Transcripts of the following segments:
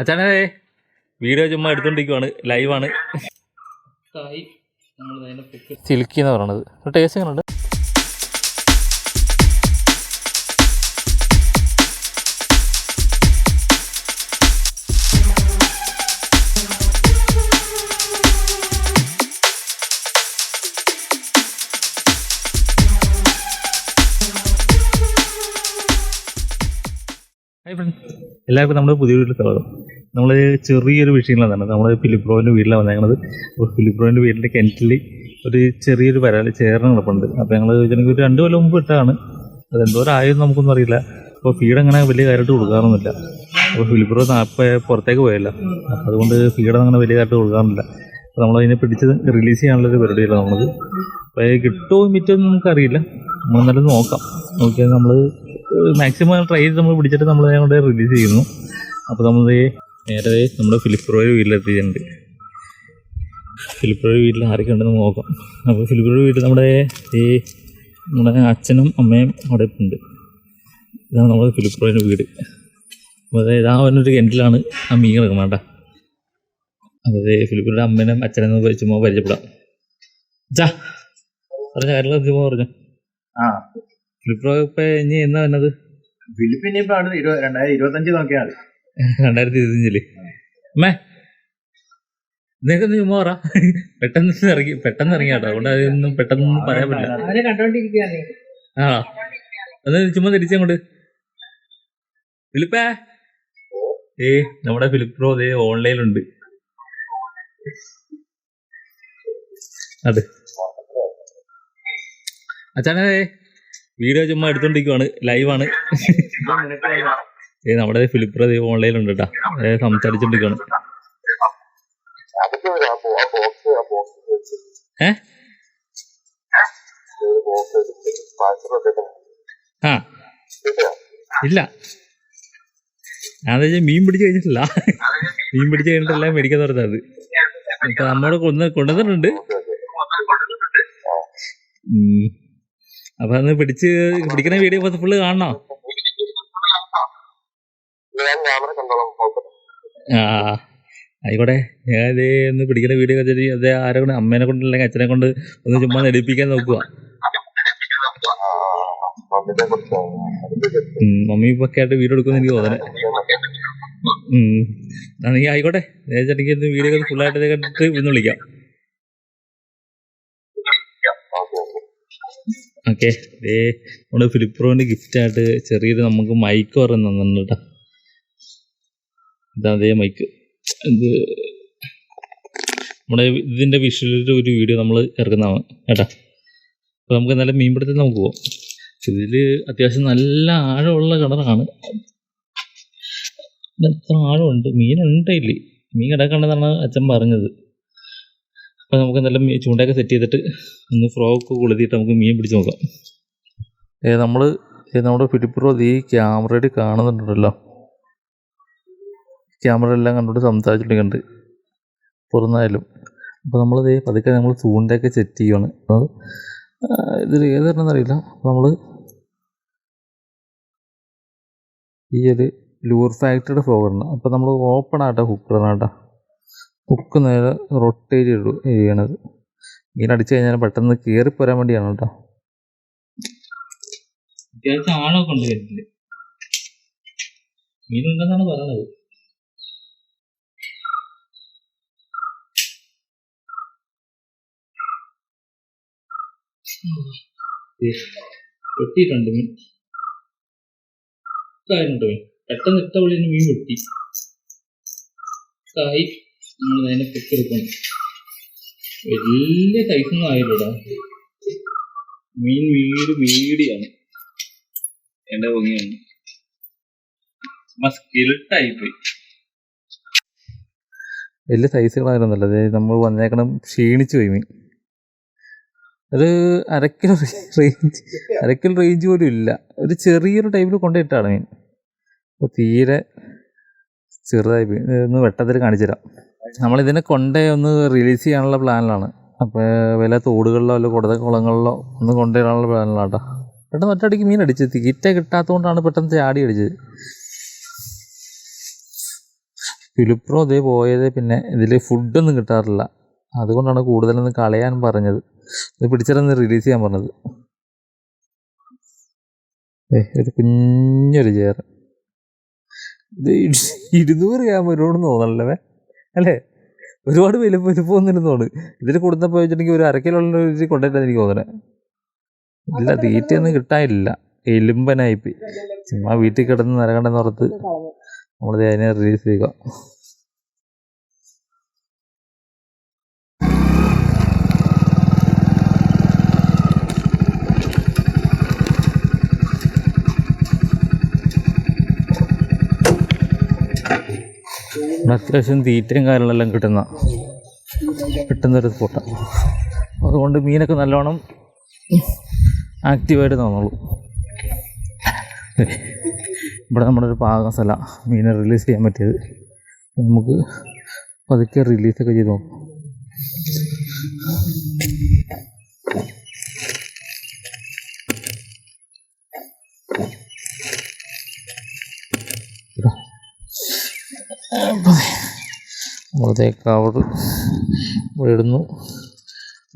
അച്ഛനെ വീഡിയോ ചുമ്മാ എടുത്തോണ്ടിരിക്കുവാണ്, ലൈവാണ്. സിൽക്കി എന്ന് പറയണത് ടേസ്റ്റ് എങ്ങനെയുണ്ട്? എല്ലാവർക്കും നമ്മുടെ പുതിയ വീട്ടിൽ സ്വാഗതം. നമ്മൾ ചെറിയൊരു വിഷയങ്ങളാണ് നമ്മൾ ഫിലിപ്പ് ബ്രോൻ്റെ വീട്ടിലാണ് വന്നേക്കുന്നത്. അപ്പോൾ ഫിലിപ്പ് ബ്രോൻ്റെ വീട്ടിൻ്റെ കിണറ്റിൽ ഒരു ചെറിയൊരു വരാൽ ചേർന്ന് കിടപ്പുണ്ട്. അപ്പോൾ ഞങ്ങൾ ഇതിനൊക്കെ ഒരു 2 കൊല്ലം മുമ്പ് ഇട്ടാണ്. അതെന്തോരായെന്ന് നമുക്കൊന്നും അറിയില്ല. അപ്പോൾ ഫീഡ് അങ്ങനെ വലിയ കാര്യമായിട്ട് കൊടുക്കാറൊന്നുമില്ല. അപ്പോൾ ഫിലിപ്പ് ബ്രോ ഇപ്പോൾ പുറത്തേക്ക് പോയല്ല, അപ്പോൾ അതുകൊണ്ട് ഫീഡ് അങ്ങനെ വലിയ കാര്യമായിട്ട് കൊടുക്കാറില്ല. അപ്പോൾ നമ്മളതിനെ പിടിച്ച് റിലീസ് ചെയ്യാനുള്ളൊരു പരിപാടിയല്ല നമ്മളത്. അപ്പോൾ കിട്ടുമോ മിറ്റൊന്നും നമുക്കറിയില്ല. നമ്മളെന്നാലും നോക്കിയാൽ നമ്മൾ മാക്സിമം ട്രൈ ചെയ്ത് നമ്മൾ പിടിച്ചിട്ട് നമ്മൾ കൊണ്ട് റിലീസ് ചെയ്യുന്നു. അപ്പോൾ നമ്മൾ നേരെ നമ്മുടെ ഫിലിപ്പ് ബ്രോയുടെ വീട്ടിലെത്തിയിട്ടുണ്ട്. ഫിലിപ്പ് ബ്രോയുടെ വീട്ടിൽ ആരൊക്കെ ഉണ്ടെന്ന് നോക്കാം. അപ്പോൾ ഫിലിപ്പ് ബ്രോയുടെ വീട്ടിൽ നമ്മുടെ അച്ഛനും അമ്മയും അവിടെ ഉണ്ട്. ഇതാണ് നമ്മുടെ ഫിലിപ്പ് ബ്രോയുടെ വീട്. അപ്പോൾ അതായത് അവനൊരു കിണറ്റിലാണ് ആ മീൻ കിടക്കണം കേട്ടോ. അപ്പോൾ ഫിലിപ്പ് ബ്രോയുടെ അമ്മേനും അച്ഛനെന്ന് ചുമ്മാ പരിചയപ്പെടാം. പറഞ്ഞ കാര്യങ്ങൾ ചുമ്മാ പറഞ്ഞു. ഫിലിപ്പ് ബ്രോ ഇപ്പൊ ഇനി എന്നാ വന്നത്? ഫിലിപ്പിന് ഇപ്പൊ 2025 നോക്കിയാൽ 2025 അമ്മേ നിനക്കൊന്ന് ചുമ്മാ പറ. പെട്ടെന്ന് ഇറങ്ങി കേട്ടോ. അതുകൊണ്ട് അതൊന്നും പെട്ടെന്നൊന്നും പറയാൻ പറ്റില്ല. അത് ചുമ്മാ തിരിച്ചങ്ങോട്ട്. ഫിലിപ്പേ നമ്മുടെ ഫിലിപ്പ് ബ്രോ ഓൺലൈനിലുണ്ട്. അതെ അച്ഛനെ വീഡിയോ ചുമ്മാ എടുത്തോണ്ടിരിക്കുവാണ്, ലൈവാണ്. നമ്മുടെ ഫിലിപ്പ് ബ്രോ ഓൺലൈനിലുണ്ട് കേട്ടോ. സംസാരിച്ചോണ്ടിരിക്കുവാണ്. ഇല്ല, ഞാൻ മീൻ പിടിച്ച് കഴിഞ്ഞിട്ടില്ല. മീൻ പിടിച്ച് കഴിഞ്ഞിട്ടല്ല മേടിക്കാൻ പറഞ്ഞത്. ഇപ്പൊ നമ്മോട് കൊണ്ടുവന്നിട്ടുണ്ട്. അപ്പൊ അന്ന് പിടിക്കുന്ന വീഡിയോ ഫുള്ള് കാണണോ? ആയിക്കോട്ടെ. ഞാൻ ഒന്ന് പിടിക്കുന്ന വീഡിയോ അതേ ആരെ കൊണ്ട്, അമ്മേനെ കൊണ്ട് അല്ലെങ്കിൽ അച്ഛനെ കൊണ്ട് ഒന്ന് ചുമ്മാ എടുപ്പിക്കാൻ നോക്കുക. മമ്മി ഇപ്പൊക്കെ ആയിട്ട് വീഡിയോ എടുക്കുമെന്ന് എനിക്ക് തോന്നണേ. ആണെങ്കിൽ ആയിക്കോട്ടെ, ചേട്ടനിക്ക് വീഡിയോ ഫുള്ളായിട്ട് കണ്ടിട്ട് ഇന്ന് വിളിക്കാം. ഓക്കെ. നമ്മുടെ ഫിലിപ്പ് ബ്രോന്റെ ഗിഫ്റ്റായിട്ട് ചെറിയൊരു നമുക്ക് മൈക്ക് പറഞ്ഞ് തന്നിട്ടുണ്ട് കേട്ടോ. ഇതാ അതേ മൈക്ക്. ഇത് നമ്മുടെ ഇതിൻ്റെ വിഷ്വലിൻ്റെ ഒരു വീഡിയോ നമ്മൾ ഇറക്കുന്നതാണ് കേട്ടോ. അപ്പോൾ നമുക്ക് നല്ല മീൻപിടുത്തത്തിൽ നമുക്ക് പോകാം. ഇതിൽ അത്യാവശ്യം നല്ല ആഴമുള്ള കിണറാണ്. എത്ര ആഴമുണ്ട്, മീനുണ്ടായില്ലേ, മീൻ കിടക്കണ്ടെന്നാണ് അച്ഛൻ പറഞ്ഞത്. അപ്പോൾ നമുക്ക് നല്ല ചൂണ്ടയൊക്കെ സെറ്റ് ചെയ്തിട്ട് ഒന്ന് ഫ്രോക്ക് കൊളുത്തിയിട്ട് നമുക്ക് മീൻ പിടിച്ച് നോക്കാം. നമ്മുടെ ഫിലിപ്പ് ബ്രോ ഈ ക്യാമറയിൽ കാണുന്നുണ്ടല്ലോ. ക്യാമറ എല്ലാം കണ്ടുകൊണ്ട് സംസാരിച്ചിട്ടുണ്ട് പുറന്നായാലും. അപ്പോൾ നമ്മൾ പതുക്കെ നമ്മൾ ചൂണ്ടയൊക്കെ സെറ്റ് ചെയ്യുവാണ്. അപ്പോൾ ഇതിൽ ഏതാണെന്നറിയില്ല. നമ്മൾ ഈ ഒരു ലൂർ ഫാക്ടറിയുടെ ഫ്ലോറാണ്. അപ്പോൾ നമ്മൾ ഓപ്പൺ ആട്ടോ ഹുക്കറാണ് കേട്ടോ. ഹുക്ക് നേരെ റൊട്ടേറ്റ് ചെയ്യണത്. മീൻ അടിച്ചു കഴിഞ്ഞാൽ പെട്ടെന്ന് കയറിപ്പോരാൻ വേണ്ടിയാണ് കേട്ടോ. അത്യാവശ്യം ആഴമൊക്കെ ഉണ്ട് കിണറ്റില്. മീനുണ്ടെന്നാണ് പറയണത്. വെട്ടിയിട്ടുണ്ട് മീൻ. മീൻ പെട്ടെന്ന് ഇട്ട ഉള്ളിൽ മീൻ വെട്ടി കായി. നമ്മൾ അതിനെ പൊക്കെടുക്കണം. വലിയ സൈസൊന്നും ആയില്ലടാ. മീൻ മീഡിയാണ്. എന്റെ ഭംഗിയാണ്. സ്കിൽട്ടായിപ്പോയി. വലിയ സൈസുകളായിരുന്നല്ലോ. അതായത് നമ്മൾ വന്നേക്കണം ക്ഷീണിച്ചു പോയി മീൻ. ഒരു അരക്കിലോ റേഞ്ച് പോലും ഇല്ല. ഒരു ചെറിയൊരു ടൈപ്പിൽ കൊണ്ടുപോയിട്ടാണ് മീൻ. അപ്പോൾ തീരെ ചെറുതായി പോയി. ഒന്ന് വെട്ടത്തിൽ കാണിച്ചു തരാം. നമ്മളിതിനെ കൊണ്ടേ ഒന്ന് റിലീസ് ചെയ്യാനുള്ള പ്ലാനിലാണ്. അപ്പോൾ വല്ല തോടുകളിലോ അല്ല കുളങ്ങളിലോ ഒന്ന് കൊണ്ടുവരാനുള്ള പ്ലാനിലാണ് കേട്ടോ. പെട്ടെന്ന് ഒറ്റയടിക്ക് മീൻ അടിച്ച് തീറ്റ കിട്ടാത്തതുകൊണ്ടാണ് പെട്ടെന്ന് ചാടി അടിച്ചത്. ഫിലിപ്രോ ഇതേ പോയത് പിന്നെ ഇതിൽ ഫുഡൊന്നും കിട്ടാറില്ല, അതുകൊണ്ടാണ് കൂടുതലൊന്നും കളയാൻ പറഞ്ഞത്. ഇത് പിടിച്ചിട്ടൊന്ന് റിലീസ് ചെയ്യാൻ പറഞ്ഞത്. ഒരു കുഞ്ഞൊരു ചെയർ, ഇത് 200 ഗ്രാം വരുമെന്ന് തോന്നണല്ലേ അല്ലേ? ഒരുപാട് വലുപ്പമൊന്നും തോന്നുന്നു. ഇതിൽ കൊടുത്തപ്പോൾ വെച്ചിട്ടുണ്ടെങ്കിൽ ഒരു 1/2 കിലോ കൊണ്ടുപോയിട്ടാണ് എനിക്ക് തോന്നുന്നത്. ഇല്ല, തീറ്റയൊന്നും കിട്ടാനില്ല, എലുമ്പനായിപ്പോയി. ചുമ്മാ വീട്ടിൽ കിടന്ന് നിരകണ്ടെന്ന് ഓർത്ത് നമ്മളിത് അതിനെ റിലീസ് ചെയ്യുക. അത്യാവശ്യം തീറ്റയും കാര്യങ്ങളെല്ലാം കിട്ടുന്നൊരു സ്പോട്ടാണ്. അതുകൊണ്ട് മീനൊക്കെ നല്ലോണം ആക്റ്റീവായിട്ട് തോന്നുള്ളൂ. ഇവിടെ നമ്മുടെ ഒരു പാകം സ്ഥലം മീനെ റിലീസ് ചെയ്യാൻ പറ്റിയത്. നമുക്ക് പതുക്കെ റിലീസൊക്കെ ചെയ്ത് നോക്കാം. നമ്മളതേക്ക് അവിടെ ഇടുന്നു.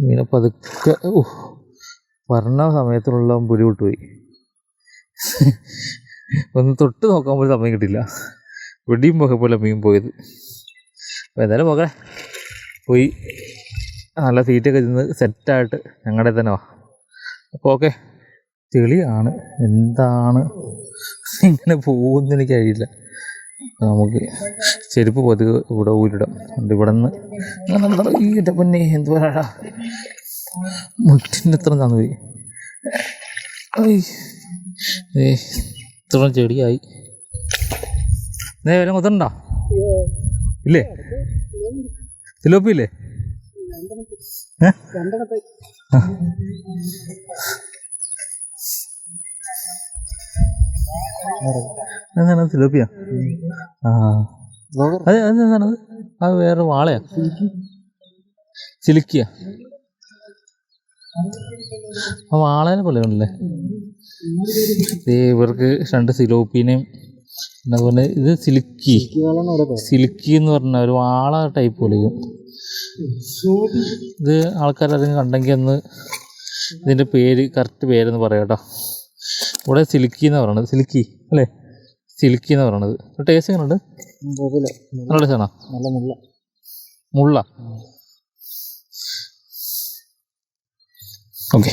മീനെ പതുക്കെ പറഞ്ഞ സമയത്തിനുള്ള പുലി വിട്ടുപോയി. ഒന്ന് തൊട്ട് നോക്കാൻ പോലും സമയം കിട്ടില്ല. വെടിയും പോകെ പോലെ മീൻ പോയത്. അപ്പോൾ എന്തായാലും പോകെ പോയി നല്ല തീറ്റയൊക്കെ തിന്ന് സെറ്റായിട്ട് ഞങ്ങളുടെ തന്നെ വാ. അപ്പോൾ ഓക്കെ, ചെളിയാണ്, എന്താണ് ഇങ്ങനെ പോകുമെന്ന് എനിക്കറിയില്ല. നമുക്ക് ചെരുപ്പ് പതുക്കെ ഇവിടെ ഊരിടാം. ഇവിടെ നിന്ന് എൻ്റെ പൊന്നെ എന്ത് പറയാ, മുട്ടിൻ്റെ എത്ര തന്നു പോയി. ഇത്ര ചെടിയായി. വല്ലതും കൊത്തണ്ടോ? ഇല്ലേ? തിലോപ്പിയില്ലേ? എന്താണ് തിലോപ്പിയ? അത് അതെന്താണത്? അത് വേറെ വാളയാ? സിലിക്കിയ? ആ വാളേനെ പോലെ ഉണ്ടല്ലേ. ഇവർക്ക് 2 സിലോപ്പീനെയും അതുപോലെ ഇത് സിലിക്കി എന്ന് പറഞ്ഞ ഒരു വാള ടൈപ്പ് പോലെ. ഇത് ആൾക്കാരതിന് കണ്ടെങ്കിൽ ഒന്ന് ഇതിൻ്റെ കറക്റ്റ് പേരെന്ന് പറയാം കേട്ടോ. ഇവിടെ സിലിക്കി എന്നാണ് പറയണത്. സിലിക്കി അല്ലേ? സിലിക്കി എന്ന് പറയണത്. ടേസ്റ്റ് എങ്ങനെയുണ്ട്? നല്ല ടേസ്റ്റാണോ? മുള്ള. ഓക്കെ.